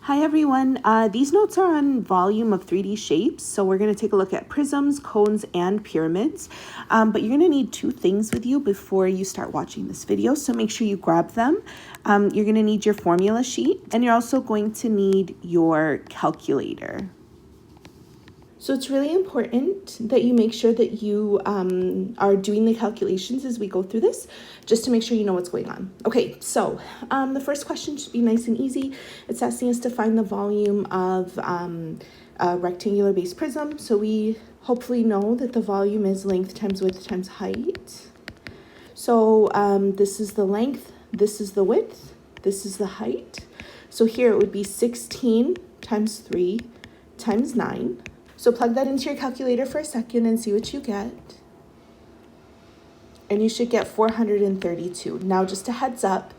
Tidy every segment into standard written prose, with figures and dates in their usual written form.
Hi everyone, these notes are on volume of 3D shapes, so we're going to take a look at prisms, cones, and pyramids, but you're going to need two things with you before you start watching this video, so make sure you grab them. You're going to need your formula sheet, and you're also going to need your calculator. So it's really important that you make sure that you are doing the calculations as we go through this, just to make sure you know what's going on. Okay, so the first question should be nice and easy. It's asking us to find the volume of a rectangular base prism. So we hopefully know that the volume is length times width times height. So this is the length, this is the width, this is the height. So here it would be 16 times 3 times 9. So plug that into your calculator for a second and see what you get. And you should get 432. Now, just a heads up,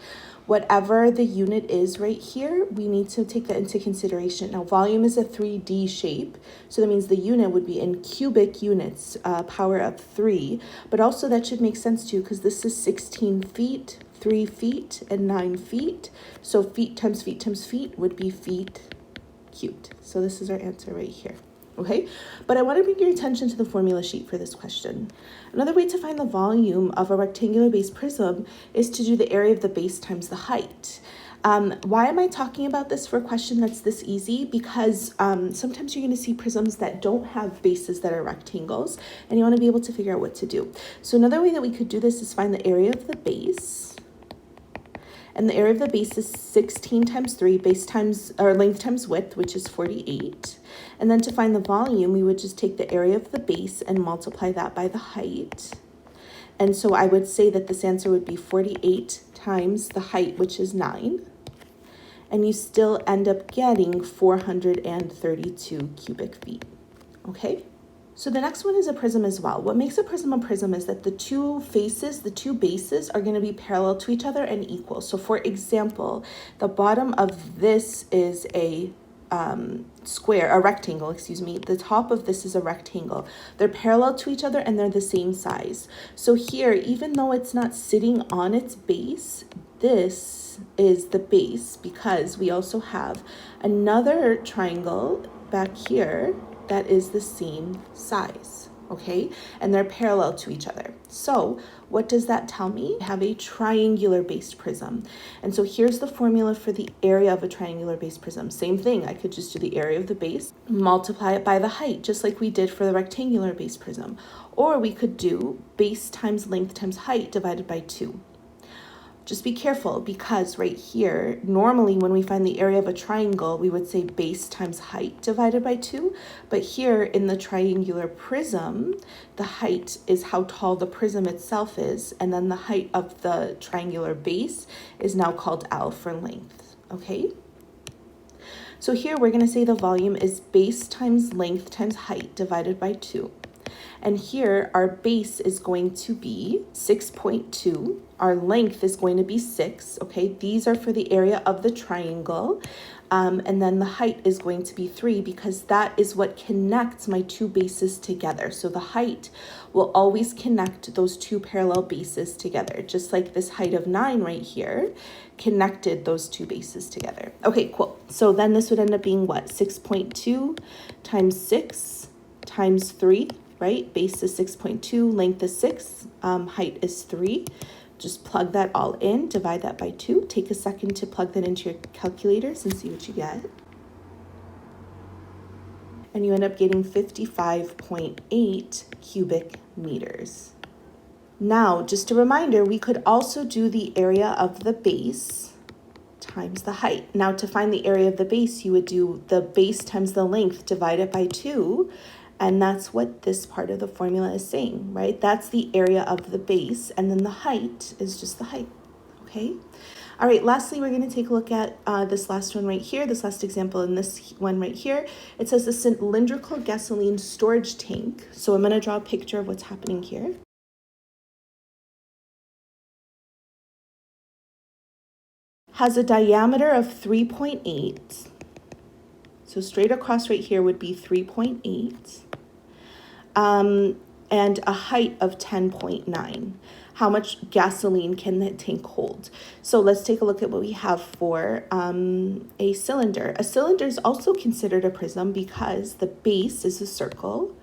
whatever the unit is right here, we need to take that into consideration. Now, volume is a 3D shape, so that means the unit would be in cubic units, power of 3. But also that should make sense to you because this is 16 feet, 3 feet, and 9 feet. So feet times feet times feet would be feet cubed. So this is our answer right here. Okay, but I want to bring your attention to the formula sheet for this question. Another way to find the volume of a rectangular base prism is to do the area of the base times the height. Why am I talking about this for a question that's this easy? Because sometimes you're going to see prisms that don't have bases that are rectangles, and you want to be able to figure out what to do. So another way that we could do this is find the area of the base. And the area of the base is 16 times 3, base times, or length times width, which is 48. And then to find the volume, we would just take the area of the base and multiply that by the height. And so I would say that this answer would be 48 times the height, which is 9. And you still end up getting 432 cubic feet. Okay? So the next one is a prism as well. What makes a prism is that the two faces, the two bases are going to be parallel to each other and equal. So for example, the bottom of this is a rectangle, excuse me. The top of this is a rectangle. They're parallel to each other and they're the same size. So here, even though it's not sitting on its base, this is the base because we also have another triangle back here that is the same size, okay? And they're parallel to each other. So what does that tell me? I have a triangular based prism. And so here's the formula for the area of a triangular based prism. Same thing, I could just do the area of the base, multiply it by the height, just like we did for the rectangular based prism. Or we could do base times length times height divided by 2. Just be careful because right here, normally when we find the area of a triangle, we would say base times height divided by 2. But here in the triangular prism, the height is how tall the prism itself is. And then the height of the triangular base is now called L for length, okay? So here we're going to say the volume is base times length times height divided by 2. And here our base is going to be 6.2. Our length is going to be 6, okay? These are for the area of the triangle. And then the height is going to be 3 because that is what connects my two bases together. So the height will always connect those two parallel bases together, just like this height of 9 right here connected those two bases together. Okay, cool. So then this would end up being what? 6.2 times 6 times 3. Right? Base is 6.2, length is 6, height is 3. Just plug that all in, divide that by 2. Take a second to plug that into your calculators and see what you get. And you end up getting 55.8 cubic meters. Now, just a reminder, we could also do the area of the base times the height. Now, to find the area of the base, you would do the base times the length divided by 2. And that's what this part of the formula is saying, right? That's the area of the base, and then the height is just the height, okay? All right, lastly, we're going to take a look at this last one right here, this last example in this one right here. It says a cylindrical gasoline storage tank. So I'm going to draw a picture of what's happening here. Has a diameter of 3.8. So straight across right here would be 3.8. And a height of 10.9. how much gasoline can the tank hold. So let's take a look at what we have for a cylinder. A cylinder is also considered a prism because the base is a circle.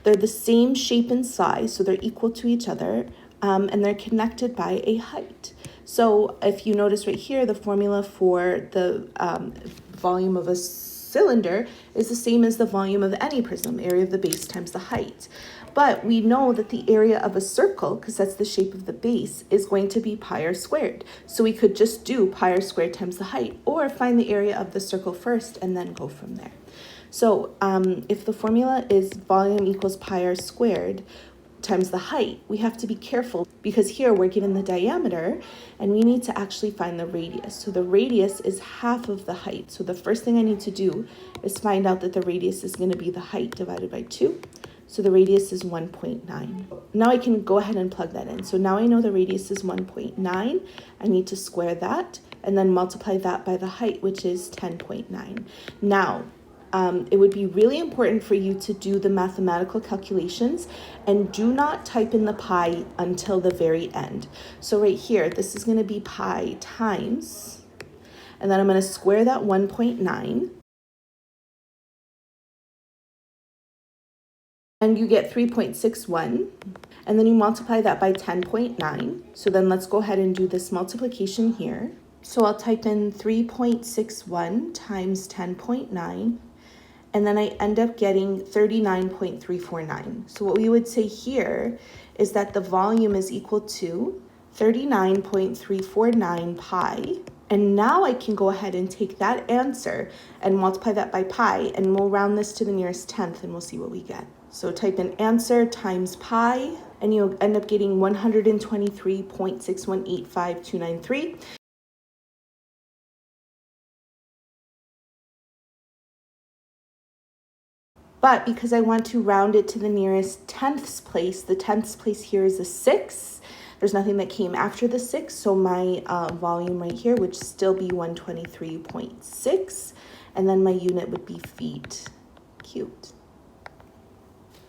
They're the same shape and size, so they're equal to each other, and they're connected by a height. So if you notice right here, the formula for the volume of a cylinder is the same as the volume of any prism, area of the base times the height. But we know that the area of a circle, because that's the shape of the base, is going to be pi r squared. So we could just do pi r squared times the height, or find the area of the circle first and then go from there. So if the formula is volume equals pi r squared times the height, we have to be careful because here we're given the diameter and we need to actually find the radius. So the radius is half of the height. So the first thing I need to do is find out that the radius is going to be the height divided by 2. So the radius is 1.9. Now I can go ahead and plug that in. So now I know the radius is 1.9. I need to square that and then multiply that by the height, which is 10.9. Now, it would be really important for you to do the mathematical calculations and do not type in the pi until the very end. So right here, this is going to be pi times, and then I'm going to square that 1.9. And you get 3.61. And then you multiply that by 10.9. So then let's go ahead and do this multiplication here. So I'll type in 3.61 times 10.9. And then I end up getting 39.349. So what we would say here is that the volume is equal to 39.349 pi. And now I can go ahead and take that answer and multiply that by pi, and we'll round this to the nearest tenth and we'll see what we get. So type in answer times pi, and you'll end up getting 123.6185293. But because I want to round it to the nearest tenths place, the tenths place here is a 6. There's nothing that came after the 6, so my volume right here would still be 123.6, and then my unit would be feet cubed.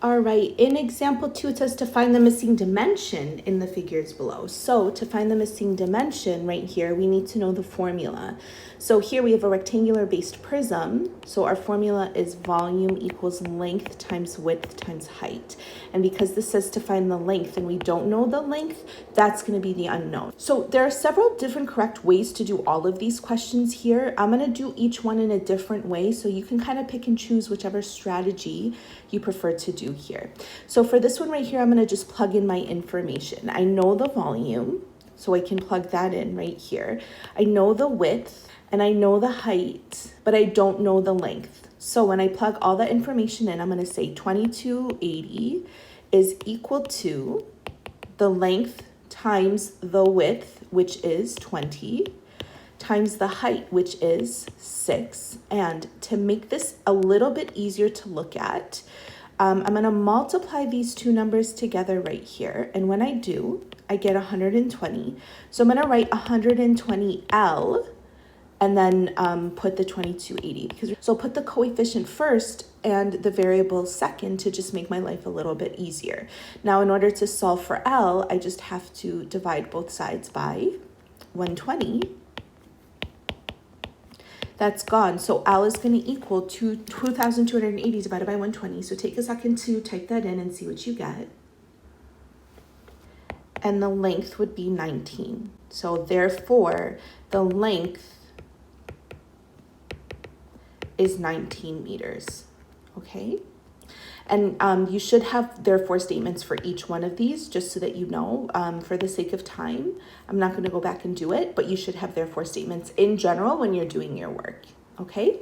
All right, in example 2, it says to find the missing dimension in the figures below. So to find the missing dimension right here, we need to know the formula. So here we have a rectangular based prism. So our formula is volume equals length times width times height. And because this says to find the length and we don't know the length, that's going to be the unknown. So there are several different correct ways to do all of these questions here. I'm going to do each one in a different way, so you can kind of pick and choose whichever strategy you prefer to do here. So for this one right here, I'm going to just plug in my information. I know the volume, so I can plug that in right here. I know the width and I know the height, but I don't know the length. So when I plug all that information in, I'm going to say 2280 is equal to the length times the width, which is 20, times the height, which is 6. And to make this a little bit easier to look at, I'm going to multiply these two numbers together right here. And when I do, I get 120. So I'm going to write 120L and then put the 2280. So put the coefficient first and the variable second to just make my life a little bit easier. Now, in order to solve for L, I just have to divide both sides by 120. That's gone. So L is going to equal to 2,280 divided by 120. So take a second to type that in and see what you get. And the length would be 19. So therefore, the length is 19 meters. Okay? And you should have therefore statements for each one of these, just so that you know. For the sake of time, I'm not going to go back and do it, but you should have therefore statements in general when you're doing your work. Okay?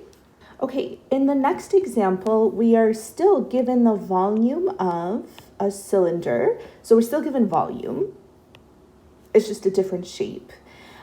Okay, in the next example, we are still given the volume of a cylinder. So we're still given volume. It's just a different shape.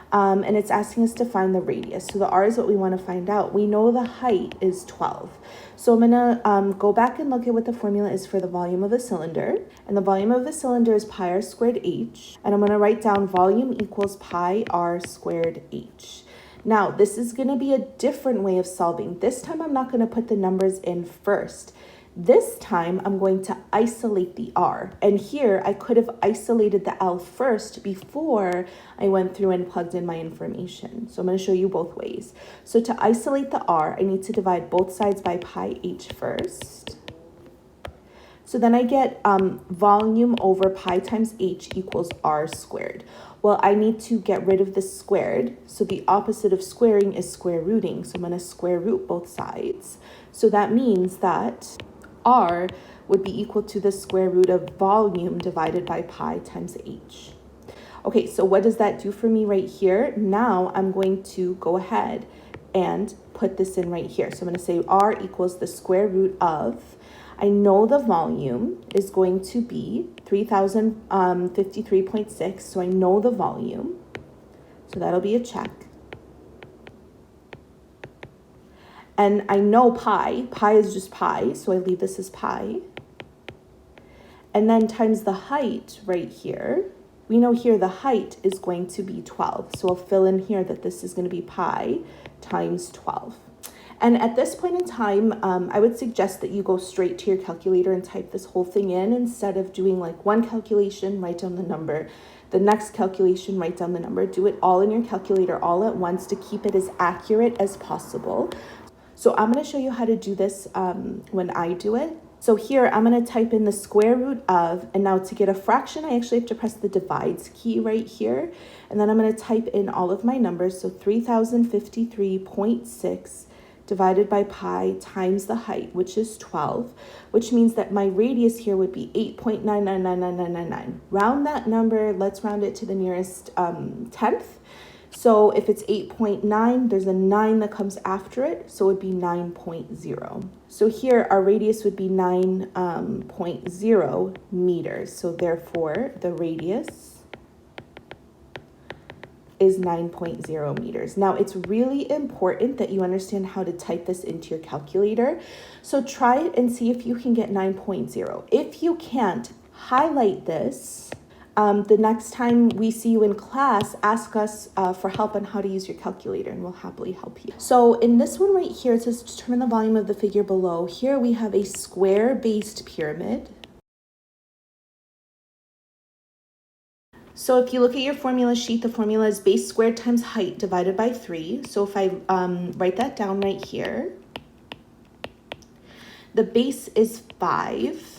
And it's asking us to find the radius. So the R is what we want to find out. We know the height is 12. So I'm going to go back and look at what the formula is for the volume of a cylinder. And the volume of a cylinder is pi r squared h. And I'm going to write down volume equals pi r squared h. Now, this is going to be a different way of solving. This time, I'm not going to put the numbers in first. This time I'm going to isolate the R. And here I could have isolated the L first before I went through and plugged in my information. So I'm going to show you both ways. So to isolate the R, I need to divide both sides by pi h first. So then I get volume over pi times h equals r squared. Well, I need to get rid of the squared. So the opposite of squaring is square rooting. So I'm going to square root both sides. So that means that R would be equal to the square root of volume divided by pi times h. Okay, so what does that do for me right here? Now I'm going to go ahead and put this in right here. So I'm going to say R equals the square root of, I know the volume is going to be 3053.6, so I know the volume. So that'll be a check. And I know pi is just pi, so I leave this as pi. And then times the height right here. We know here the height is going to be 12. So I'll fill in here that this is going to be pi times 12. And at this point in time, I would suggest that you go straight to your calculator and type this whole thing in instead of doing like one calculation, write down the number, the next calculation, write down the number. Do it all in your calculator all at once to keep it as accurate as possible. So I'm going to show you how to do this when I do it. So here I'm going to type in the square root of, and now to get a fraction, I actually have to press the divides key right here. And then I'm going to type in all of my numbers. So 3053.6 divided by pi times the height, which is 12, which means that my radius here would be 8.9999999. Round that number, let's round it to the nearest tenth. So if it's 8.9, there's a 9 that comes after it, so it would be 9.0. So here our radius would be 9.0 meters. So therefore the radius is 9.0 meters. Now it's really important that you understand how to type this into your calculator. So try it and see if you can get 9.0. If you can't, highlight this. The next time we see you in class, ask us for help on how to use your calculator and we'll happily help you. So in this one right here, it says determine the volume of the figure below. Here we have a square-based pyramid. So if you look at your formula sheet, the formula is base squared times height divided by 3. So if I write that down right here, the base is 5.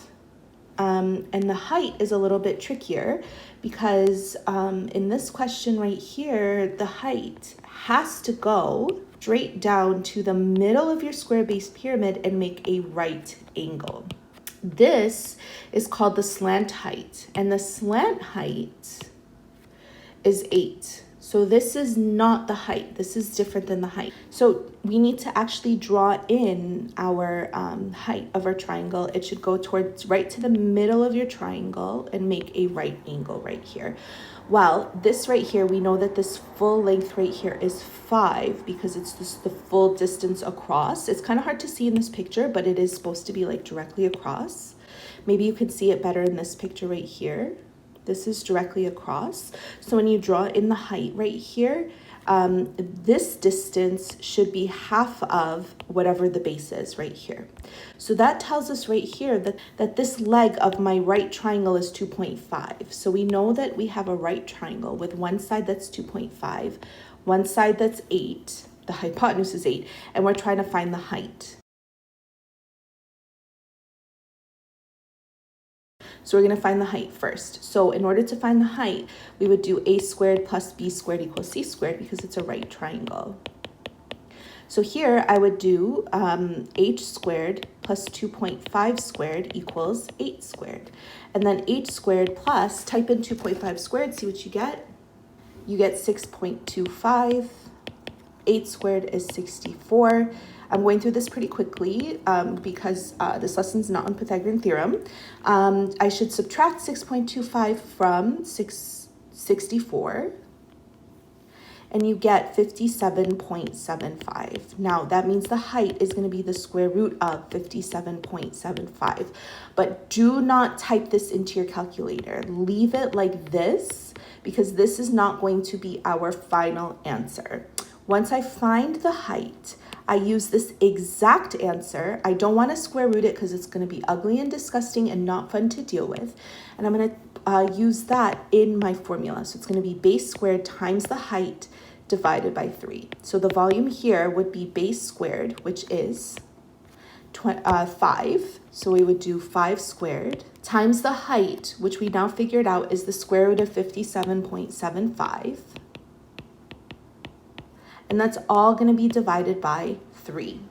And the height is a little bit trickier because in this question right here, the height has to go straight down to the middle of your square-based pyramid and make a right angle. This is called the slant height, and the slant height is 8. So this is not the height. This is different than the height. So we need to actually draw in our height of our triangle. It should go towards right to the middle of your triangle and make a right angle right here. Well, this right here, we know that this full length right here is 5 because it's just the full distance across. It's kind of hard to see in this picture, but it is supposed to be like directly across. Maybe you could see it better in this picture right here. This is directly across. So when you draw in the height right here, this distance should be half of whatever the base is right here. So that tells us right here that this leg of my right triangle is 2.5. So we know that we have a right triangle with one side that's 2.5, one side that's 8, the hypotenuse is 8, and we're trying to find the height. So we're going to find the height first. So in order to find the height, we would do a squared plus b squared equals c squared because it's a right triangle. So here I would do h squared plus 2.5 squared equals 8 squared. And then h squared plus, type in 2.5 squared, see what you get. You get 6.25. 8 squared is 64. I'm going through this pretty quickly because this lesson's not on Pythagorean theorem. I should subtract 6.25 from 64, and you get 57.75. Now, that means the height is going to be the square root of 57.75. But do not type this into your calculator. Leave it like this because this is not going to be our final answer. Once I find the height, I use this exact answer. I don't want to square root it because it's going to be ugly and disgusting and not fun to deal with. And I'm going to use that in my formula. So it's going to be base squared times the height divided by 3. So the volume here would be base squared, which is 5. So we would do 5 squared times the height, which we now figured out is the square root of 57.75. And that's all going to be divided by 3.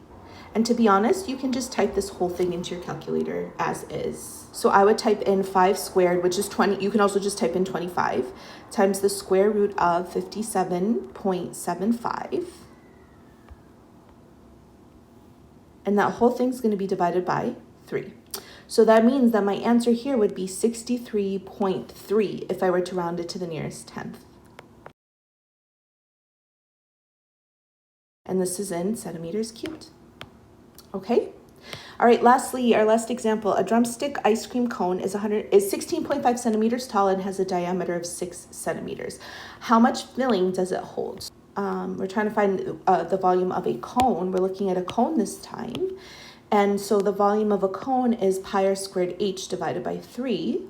And to be honest, you can just type this whole thing into your calculator as is. So I would type in 5 squared, which is 20. You can also just type in 25 times the square root of 57.75. And that whole thing's going to be divided by 3. So that means that my answer here would be 63.3 if I were to round it to the nearest tenth. And this is in centimeters cubed. Okay. All right, lastly, our last example, a drumstick ice cream cone is 16.5 centimeters tall and has a diameter of 6 centimeters. How much filling does it hold? We're trying to find the volume of a cone. We're looking at a cone this time. And so the volume of a cone is pi r squared h divided by 3.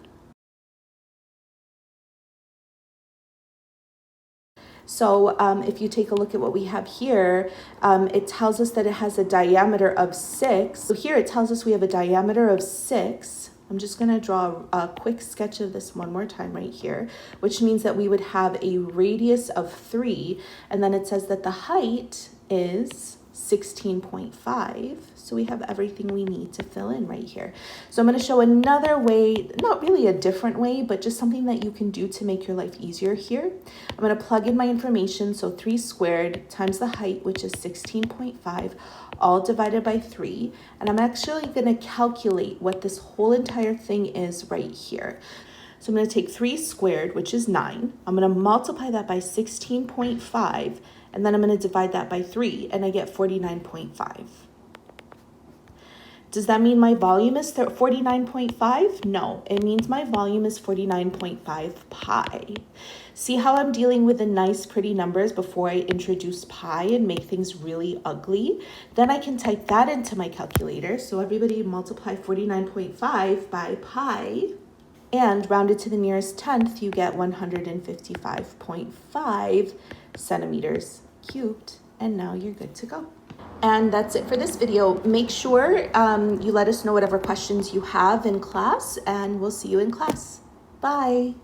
So if you take a look at what we have here, it tells us that it has a diameter of 6. So here it tells us we have a diameter of 6. I'm just going to draw a quick sketch of this one more time right here, which means that we would have a radius of 3. And then it says that the height is 16.5. So we have everything we need to fill in right here. So I'm going to show another way, not really a different way, but just something that you can do to make your life easier here. I'm going to plug in my information. So 3 squared times the height, which is 16.5, all divided by 3. And I'm actually going to calculate what this whole entire thing is right here. So I'm going to take 3 squared, which is 9. I'm going to multiply that by 16.5. And then I'm going to divide that by 3, and I get 49.5. Does that mean my volume is 49.5? No, it means my volume is 49.5 pi. See how I'm dealing with the nice, pretty numbers before I introduce pi and make things really ugly? Then I can type that into my calculator. So everybody multiply 49.5 by pi. And rounded to the nearest tenth, you get 155.5 centimeters cubed. And now you're good to go. And that's it for this video. Make sure you let us know whatever questions you have in class, and we'll see you in class. Bye.